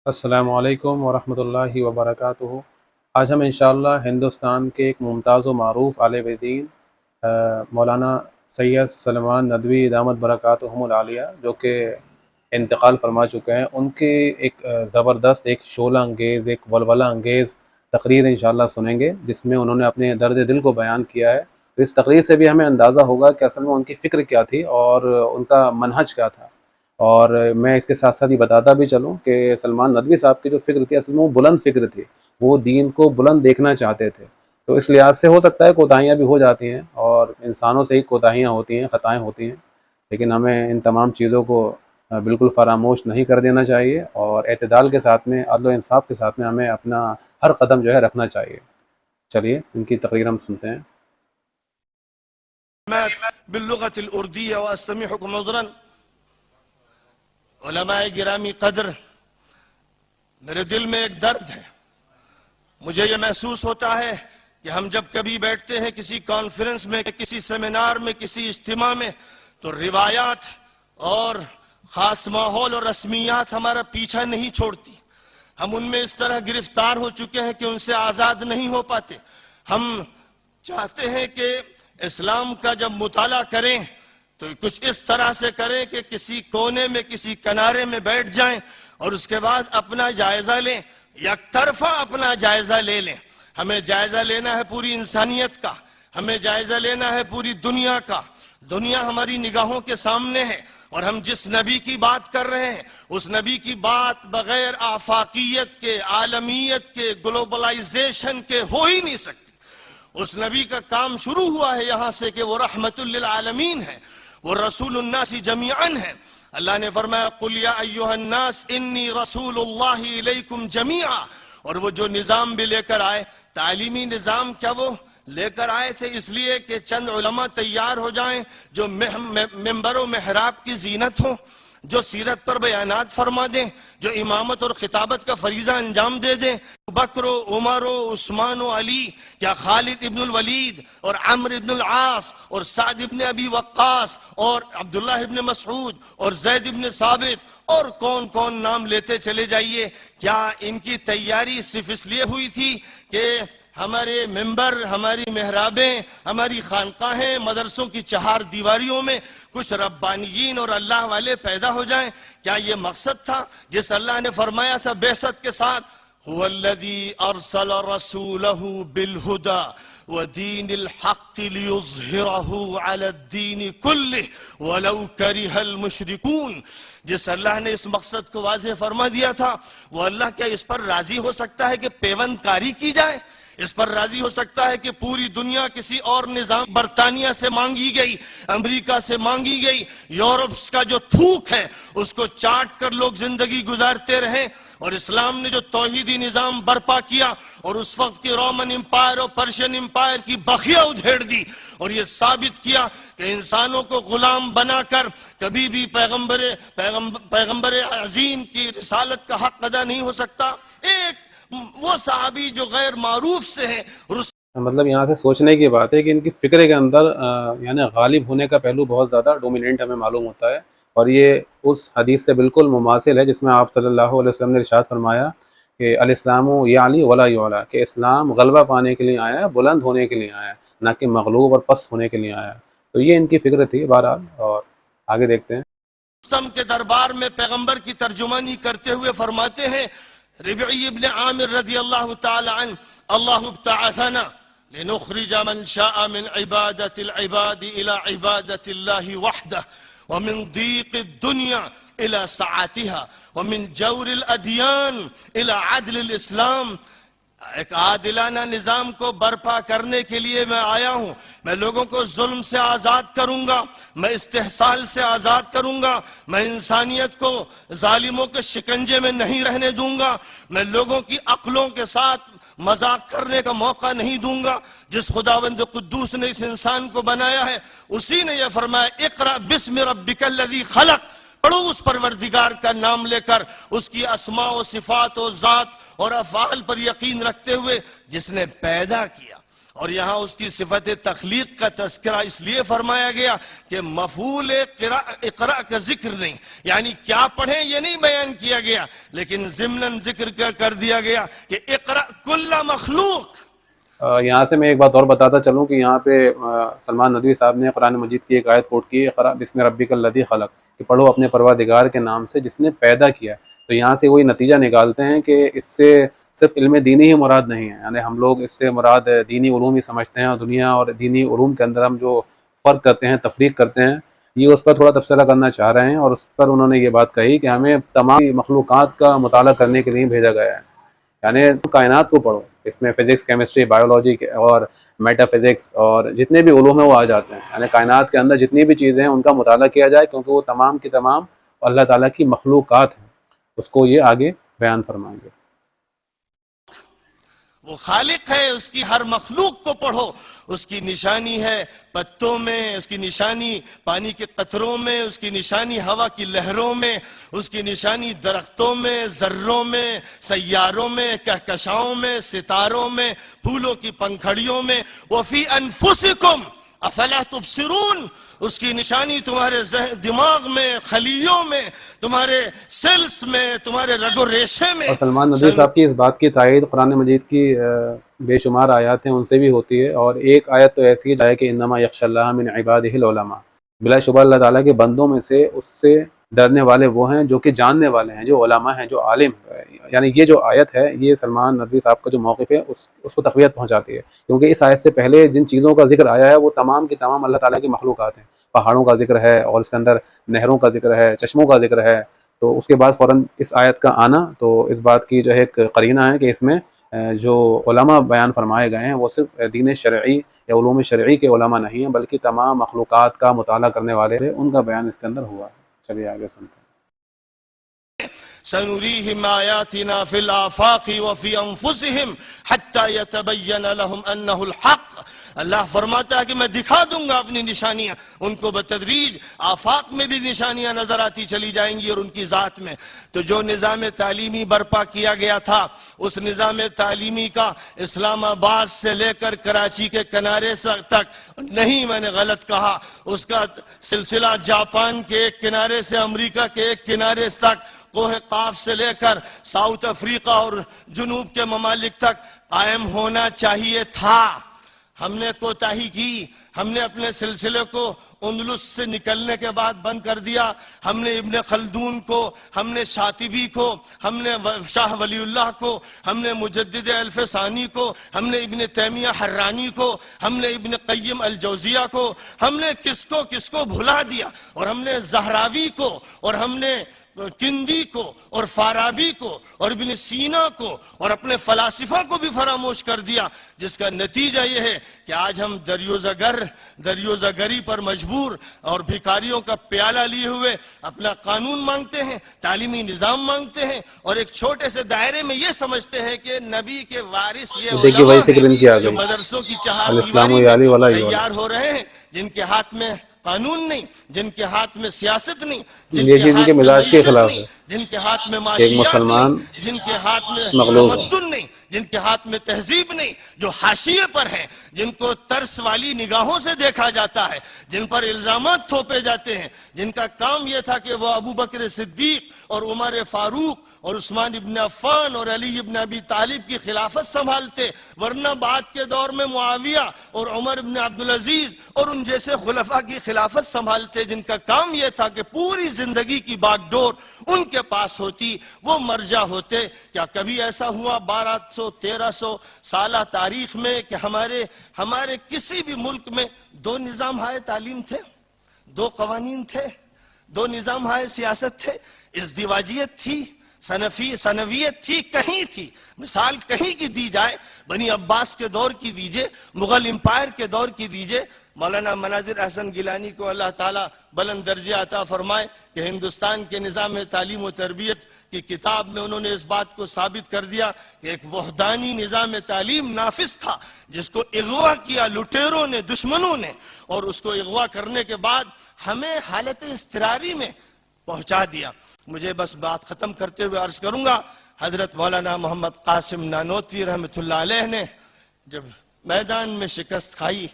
السلام علیکم ورحمۃ اللہ وبرکاتہ۔ آج ہم انشاءاللہ ہندوستان کے ایک ممتاز و معروف عالم دین مولانا سید سلمان ندوی دامت برکاتہم العالیہ جو کہ انتقال فرما چکے ہیں، ان کی ایک زبردست، ایک شعلہ انگیز، ایک ولولہ انگیز تقریر انشاءاللہ سنیں گے، جس میں انہوں نے اپنے درد دل کو بیان کیا ہے۔ تو اس تقریر سے بھی ہمیں اندازہ ہوگا کہ اصل میں ان کی فکر کیا تھی اور ان کا منہج کیا تھا۔ اور میں اس کے ساتھ ساتھ یہ بتاتا بھی چلوں کہ سلمان ندوی صاحب کی جو فکر تھی، اصل میں وہ بلند فکر تھی، وہ دین کو بلند دیکھنا چاہتے تھے۔ تو اس لحاظ سے ہو سکتا ہے کوتاہیاں بھی ہو جاتی ہیں، اور انسانوں سے ہی کوتاہیاں ہوتی ہیں، خطائیں ہوتی ہیں، لیکن ہمیں ان تمام چیزوں کو بالکل فراموش نہیں کر دینا چاہیے، اور اعتدال کے ساتھ میں، عدل و انصاف کے ساتھ میں ہمیں اپنا ہر قدم جو ہے رکھنا چاہیے۔ چلیے ان کی تقریر ہم سنتے ہیں۔ باللغة الأردية وأستمعكم عذرا علماء گرامی قدر، میرے دل میں ایک درد ہے۔ مجھے یہ محسوس ہوتا ہے کہ ہم جب کبھی بیٹھتے ہیں کسی کانفرنس میں، کسی سیمینار میں، کسی اجتماع میں، تو روایات اور خاص ماحول اور رسمیات ہمارا پیچھا نہیں چھوڑتی۔ ہم ان میں اس طرح گرفتار ہو چکے ہیں کہ ان سے آزاد نہیں ہو پاتے۔ ہم چاہتے ہیں کہ اسلام کا جب مطالعہ کریں تو کچھ اس طرح سے کریں کہ کسی کونے میں، کسی کنارے میں بیٹھ جائیں اور اس کے بعد اپنا جائزہ لیں، یک طرفہ اپنا جائزہ لے لیں۔ ہمیں جائزہ لینا ہے پوری انسانیت کا، ہمیں جائزہ لینا ہے پوری دنیا کا۔ دنیا ہماری نگاہوں کے سامنے ہے، اور ہم جس نبی کی بات کر رہے ہیں اس نبی کی بات بغیر آفاقیت کے، عالمیت کے، گلوبلائزیشن کے ہو ہی نہیں سکتی۔ اس نبی کا کام شروع ہوا ہے یہاں سے کہ وہ رحمت للعالمین ہے، وہ رسول الناس جمیعاً ہے۔ اللہ نے فرمایا قل یا ایھا الناس انی رسول اللہ الیکم جمیعا۔ اور وہ جو نظام بھی لے کر آئے، تعلیمی نظام، کیا وہ لے کر آئے تھے اس لیے کہ چند علماء تیار ہو جائیں جو ممبر و محراب کی زینت ہوں، جو سیرت پر بیانات فرما دیں، جو امامت اور خطابت کا فریضہ انجام دے دیں؟ بکر و عمر و عثمان و علی، کیا خالد ابن الولید اور عمرو ابن العاص اور سعد ابن ابی وقاص اور عبداللہ ابن مسعود اور زید ابن ثابت اور کون کون نام لیتے چلے جائیے، کیا ان کی تیاری صرف اس لیے ہوئی تھی کہ ہمارے ممبر، ہماری محرابیں، ہماری خانقاہیں، مدرسوں کی چہار دیواریوں میں کچھ ربانیین اور اللہ والے پیدا ہو جائیں؟ کیا یہ مقصد تھا جس اللہ نے فرمایا تھا بعثت کے ساتھ هو الذي ارسل رسوله بالهدى ودين الحق ليظهره على الدين كله ولو كره المشركون؟ جس اللہ نے اس مقصد کو واضح فرما دیا تھا، وہ اللہ کیا اس پر راضی ہو سکتا ہے کہ پیوند کاری کی جائے؟ اس پر راضی ہو سکتا ہے کہ پوری دنیا کسی اور نظام، برطانیہ سے مانگی گئی، امریکہ سے مانگی گئی، یورپ کا جو تھوک ہے اس کو چاٹ کر لوگ زندگی گزارتے رہیں؟ اور اسلام نے جو توحیدی نظام برپا کیا اور اس وقت کی رومن امپائر اور پرشین امپائر کی بخیا ادھیڑ دی، اور یہ ثابت کیا کہ انسانوں کو غلام بنا کر کبھی بھی پیغمبر عظیم کی رسالت کا حق ادا نہیں ہو سکتا۔ ایک وہ صحابی جو غیر معروف سے ہیں، مطلب یہاں سے سوچنے کی بات ہے کہ ان کی فکر کے اندر یعنی غالب ہونے کا پہلو بہت زیادہ ڈومیننٹ ہمیں معلوم ہوتا ہے، اور یہ اس حدیث سے بالکل مماثل ہے جس میں آپ صلی اللہ علیہ وسلم نے ارشاد فرمایا کہ الاسلام یعلی ولا یعلی، کہ اسلام غلبہ پانے کے لیے آیا ہے، بلند ہونے کے لیے آیا ہے، نہ کہ مغلوب اور پست ہونے کے لیے آیا ہے۔ تو یہ ان کی فکر تھی بہرحال، اور آگے دیکھتے ہیں۔ رستم کے دربار میں پیغمبر کی ترجمانی کرتے ہوئے فرماتے ہیں ربعی ابن عامر رضی اللہ تعالی عنہ، اللہ ابتعثنا لنخرج من شاء من عبادة العباد الى عبادة الله وحده، ومن ضيق الدنيا الى سعتها، ومن جور الاديان الى عدل الاسلام۔ ایک عادلانہ نظام کو برپا کرنے کے لیے میں آیا ہوں۔ میں لوگوں کو ظلم سے آزاد کروں گا، میں استحصال سے آزاد کروں گا، میں انسانیت کو ظالموں کے شکنجے میں نہیں رہنے دوں گا، میں لوگوں کی عقلوں کے ساتھ مذاق کرنے کا موقع نہیں دوں گا۔ جس خداوند قدوس نے اس انسان کو بنایا ہے اسی نے یہ فرمایا اقرأ بسم ربک الذی خلق، پڑھو اس پروردگار کا نام لے کر، اس کی اسماء و صفات و ذات اور افعال پر یقین رکھتے ہوئے جس نے پیدا کیا۔ اور یہاں اس کی صفت تخلیق کا تذکرہ اس لیے فرمایا گیا کہ مفعول اقرا کا ذکر نہیں، یعنی کیا پڑھیں یہ نہیں بیان کیا گیا، لیکن ضمناً ذکر کر دیا گیا کہ اقرا کل مخلوق۔ یہاں سے میں ایک بات اور بتاتا چلوں کہ یہاں پہ سلمان ندوی صاحب نے قرآن مجید کی ایک آیت کوٹ کی، اقرا بسم ربک الذی خلق، کہ پڑھو اپنے پروردگار کے نام سے جس نے پیدا کیا۔ تو یہاں سے وہی نتیجہ نکالتے ہیں کہ اس سے صرف علم دینی ہی مراد نہیں ہے، یعنی ہم لوگ اس سے مراد دینی علوم ہی سمجھتے ہیں، اور دنیا اور دینی علوم کے اندر ہم جو فرق کرتے ہیں، تفریق کرتے ہیں، یہ اس پر تھوڑا تبصرہ کرنا چاہ رہے ہیں، اور اس پر انہوں نے یہ بات کہی کہ ہمیں تمام مخلوقات کا مطالعہ کرنے کے لیے بھیجا گیا ہے، یعنی کائنات کو پڑھو، اس میں فزکس، کیمسٹری، بایولوجی اور میٹا فزکس اور جتنے بھی علوم ہیں وہ آ جاتے ہیں، یعنی کائنات کے اندر جتنی بھی چیزیں ہیں ان کا مطالعہ کیا جائے، کیونکہ وہ تمام کی تمام اللہ تعالیٰ کی مخلوقات ہیں، اس کو یہ آگے بیان فرمائیں گے۔ وہ خالق ہے، اس کی ہر مخلوق کو پڑھو، اس کی نشانی ہے پتوں میں، اس کی نشانی پانی کے قطروں میں، اس کی نشانی ہوا کی لہروں میں، اس کی نشانی درختوں میں، ذروں میں، سیاروں میں، کہکشاؤں میں، ستاروں میں، پھولوں کی پنکھڑیوں میں، وفی انفسکم افلا تبصرون، اس کی نشانی تمہارے دماغ میں، خلیوں میں، تمہارے سیلز میں، تمہارے رگ و ریشے میں۔ اور سلمان ندوی صاحب کی اس بات کی تائید قرآن مجید کی بے شمار آیات ہیں ان سے بھی ہوتی ہے، اور ایک آیت تو ایسی ہے کہ انما یخشی اللہ من عبادہ العلماء، بلا شبہ اللہ تعالیٰ کے بندوں میں سے اس سے ڈرنے والے وہ ہیں جو کہ جاننے والے ہیں، جو علماء ہیں، جو عالم ہیں۔ یعنی یہ جو آیت ہے یہ سلمان ندوی صاحب کا جو موقف ہے اس کو تقویت پہنچاتی ہے، کیونکہ اس آیت سے پہلے جن چیزوں کا ذکر آیا ہے وہ تمام کی تمام اللہ تعالیٰ کی مخلوقات ہیں، پہاڑوں کا ذکر ہے اور اس کے اندر نہروں کا ذکر ہے، چشموں کا ذکر ہے، تو اس کے بعد فوراً اس آیت کا آنا تو اس بات کی جو ہے ایک قرینہ ہے کہ اس میں جو علماء بیان فرمائے گئے ہیں وہ صرف دین شرعی یا علوم شرعی کے علماء نہیں ہیں، بلکہ تمام مخلوقات کا مطالعہ کرنے والے ہیں، ان کا بیان اس کے اندر ہوا ہے۔ چلیے آگے سنتے ہیں۔ سنريهم آياتنا في الآفاق وفي أنفسهم حتى يتبين لهم أنه الحق۔ اللہ فرماتا ہے کہ میں دکھا دوں گا اپنی نشانیاں ان کو بتدریج، آفاق میں بھی نشانیاں نظر آتی چلی جائیں گی اور ان کی ذات میں۔ تو جو نظام تعلیمی برپا کیا گیا تھا، اس نظام تعلیمی کا اسلام آباد سے لے کر کراچی کے کنارے تک، نہیں میں نے غلط کہا، اس کا سلسلہ جاپان کے ایک کنارے سے امریکہ کے ایک کنارے تک، کوہ قاف سے لے کر ساؤتھ افریقہ اور جنوب کے ممالک تک قائم ہونا چاہیے تھا۔ ہم نے کوتاہی کی، ہم نے اپنے سلسلے کو اندلس سے نکلنے کے بعد بند کر دیا، ہم نے ابن خلدون کو، ہم نے شاطبی کو، ہم نے شاہ ولی اللہ کو، ہم نے مجدد الف ثانی کو، ہم نے ابن تیمیہ حرانی کو، ہم نے ابن قیم الجوزیہ کو، ہم نے کس کو بھلا دیا، اور ہم نے زہراوی کو، اور ہم نے کندی کو، اور فارابی کو، اور ابن سینا کو، اور اپنے فلاسفہ کو بھی فراموش کر دیا، جس کا نتیجہ یہ ہے کہ آج ہم دریوزگری پر مجبور اور بھکاریوں کا پیالہ لیے ہوئے اپنا قانون مانگتے ہیں، تعلیمی نظام مانگتے ہیں، اور ایک چھوٹے سے دائرے میں یہ سمجھتے ہیں کہ نبی کے وارث یہ علماء ہیں جو مدرسوں کی چہار دیواری میں تیار ہو رہے ہیں، جن کے ہاتھ میں قانون نہیں، جن کے ہاتھ میں سیاست نہیں، جن کے ہاتھ میں مزاج کے خلاف ہے، جن کے ہاتھ میں معاشیات نہیں، جن کے ہاتھ میں تمدن نہیں، جن کے ہاتھ میں تہذیب نہیں، جو حاشیے پر ہیں، جن کو ترس والی نگاہوں سے دیکھا جاتا ہے، جن پر الزامات تھوپے جاتے ہیں، جن کا کام یہ تھا کہ وہ ابو بکر صدیق اور عمر فاروق اور عثمان ابن عفان اور علی ابن ابی طالب کی خلافت سنبھالتے، ورنہ بعد کے دور میں معاویہ اور عمر ابن عبدالعزیز اور ان جیسے خلفاء کی خلافت سنبھالتے، جن کا کام یہ تھا کہ پوری زندگی کی باغ ڈور ان کے پاس ہوتی، وہ مرجع ہوتے۔ کیا کبھی ایسا ہوا 1200-1300 سالہ تاریخ میں کہ ہمارے کسی بھی ملک میں 2 نظام ہائے تعلیم تھے، 2 قوانین تھے، 2 نظام ہائے سیاست تھے؟ ازدواجیت تھی، سنویت تھی، کہیں تھی؟ مثال کہیں کی دی جائے، بنی عباس کے دور کی دیجئے، مغل امپائر کے دور کی دیجئے۔ مولانا مناظر احسن گیلانی کو اللہ تعالیٰ بلند درجہ عطا فرمائے کہ ہندوستان کے نظام تعلیم و تربیت کی کتاب میں انہوں نے اس بات کو ثابت کر دیا کہ ایک وحدانی نظام تعلیم نافذ تھا، جس کو اغوا کیا لٹیروں نے، دشمنوں نے، اور اس کو اغوا کرنے کے بعد ہمیں حالت اضطراری میں پہنچا دیا۔ مجھے بس بات ختم کرتے ہوئے عرض کروں گا، حضرت مولانا محمد قاسم نانوتوی رحمۃ اللہ علیہ نے جب میدان میں شکست کھائی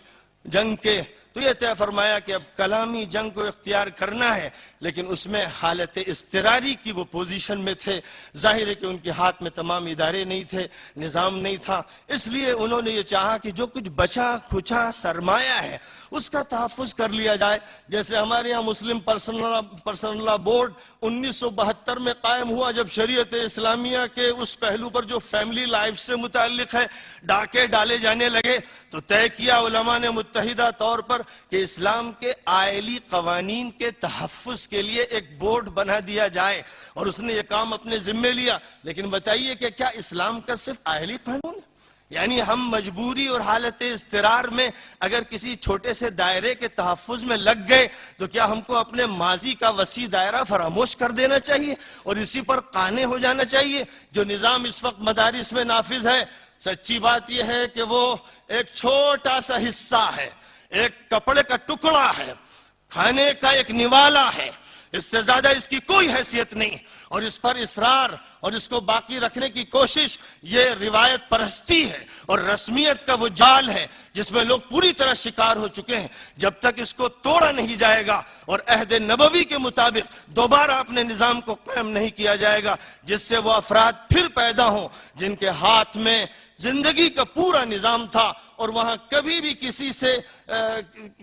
جنگ کے، تو یہ طے فرمایا کہ اب کلامی جنگ کو اختیار کرنا ہے، لیکن اس میں حالت اضطراری کی وہ پوزیشن میں تھے۔ ظاہر ہے کہ ان کے ہاتھ میں تمام ادارے نہیں تھے، نظام نہیں تھا، اس لیے انہوں نے یہ چاہا کہ جو کچھ بچا کھچا سرمایہ ہے اس کا تحفظ کر لیا جائے۔ جیسے ہمارے یہاں مسلم پرسنل لا بورڈ 1972 میں قائم ہوا، جب شریعت اسلامیہ کے اس پہلو پر جو فیملی لائف سے متعلق ہے ڈاکے ڈالے جانے لگے، تو طے کیا علماء نے متحدہ طور پر کہ اسلام کے آئلی قوانین کے تحفظ کے لیے ایک بورڈ بنا دیا جائے، اور اس نے یہ کام اپنے ذمے لیا۔ لیکن بتائیے کہ کیا اسلام کا صرف آئلی قانون ہے؟ یعنی ہم مجبوری اور حالت اضطرار میں اگر کسی چھوٹے سے دائرے کے تحفظ میں لگ گئے تو کیا ہم کو اپنے ماضی کا وسیع دائرہ فراموش کر دینا چاہیے اور اسی پر قانع ہو جانا چاہیے؟ جو نظام اس وقت مدارس میں نافذ ہے، سچی بات یہ ہے کہ وہ ایک چھوٹا سا حصہ ہے، ایک کپڑے کا ٹکڑا ہے، کھانے کا ایک نوالا ہے، اس سے زیادہ اس کی کوئی حیثیت نہیں، اور اس پر اصرار اور اس کو باقی رکھنے کی کوشش یہ روایت پرستی ہے اور رسمیت کا وہ جال ہے جس میں لوگ پوری طرح شکار ہو چکے ہیں۔ جب تک اس کو توڑا نہیں جائے گا اور عہد نبوی کے مطابق دوبارہ اپنے نظام کو قائم نہیں کیا جائے گا، جس سے وہ افراد پھر پیدا ہوں جن کے ہاتھ میں زندگی کا پورا نظام تھا اور وہاں کبھی بھی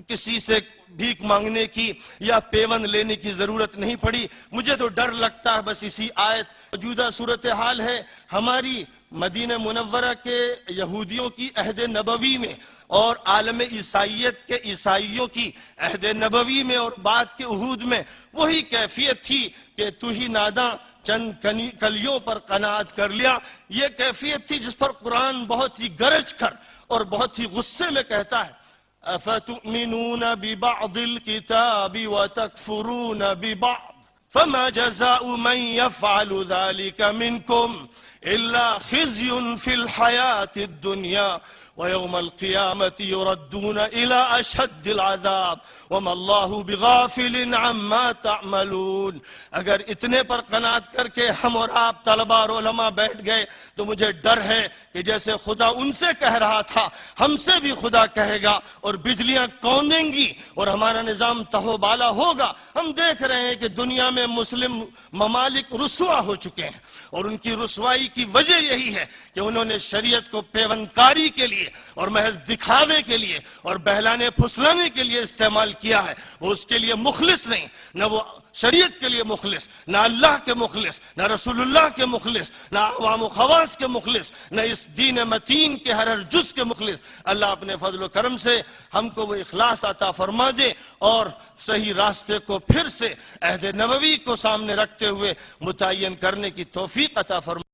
کسی سے بھیک مانگنے کی یا پیوند لینے کی ضرورت نہیں پڑی۔ مجھے تو ڈر لگتا ہے بس اسی آیت موجودہ صورتحال ہے ہماری مدینہ منورہ کے یہودیوں کی عہد نبوی میں اور عالم عیسائیت کے عیسائیوں کی عہد نبوی میں اور بعد کے عہود میں وہی کیفیت تھی کہ تو ہی ناداں چند کلیوں پر قناعت کر لیا۔ یہ کیفیت تھی جس پر قرآن بہت ہی گرج کر اور بہت ہی غصے میں کہتا ہے أَفَتُؤْمِنُونَ بِبَعْضِ الْكِتَابِ وَتَكْفُرُونَ بِبَعْضِ فَمَا جَزَاءُ مَنْ يَفْعَلُ ذَلِكَ مِنْكُمْ إِلَّا خِزْيٌ فِي الْحَيَاةِ الدُّنْيَا وَيَوْمَ الْقِيَامَةِ يُرَدُّونَ إِلَىٰ أَشَدِّ الْعَذَابِ وَمَا اللَّهُ بِغَافِلٍ عَمَّا تَعْمَلُونَ۔ اگر اتنے پر قناعت کر کے ہم اور آپ طلبہ اور علماء بیٹھ گئے تو مجھے ڈر ہے کہ جیسے خدا ان سے کہہ رہا تھا ہم سے بھی خدا کہے گا اور بجلیاں کوندیں گی اور ہمارا نظام تہو بالا ہوگا۔ ہم دیکھ رہے ہیں کہ دنیا میں مسلم ممالک رسوا ہو چکے ہیں اور ان کی رسوائی کی وجہ یہی ہے کہ انہوں نے شریعت کو پیوندکاری کے لیے اور محض دکھاوے کے لیے اور بہلانے پھسلانے کے لیے استعمال کیا ہے۔ وہ اس کے لیے مخلص نہیں، نہ وہ شریعت کے لیے مخلص، نہ اللہ کے مخلص، نہ رسول اللہ کے مخلص، نہ عوام و خواص کے مخلص، نہ اس دین متین کے ہر جز کے مخلص۔ اللہ اپنے فضل و کرم سے ہم کو وہ اخلاص عطا فرما دے اور صحیح راستے کو پھر سے عہد نبوی کو سامنے رکھتے ہوئے متعین کرنے کی توفیق عطا فرما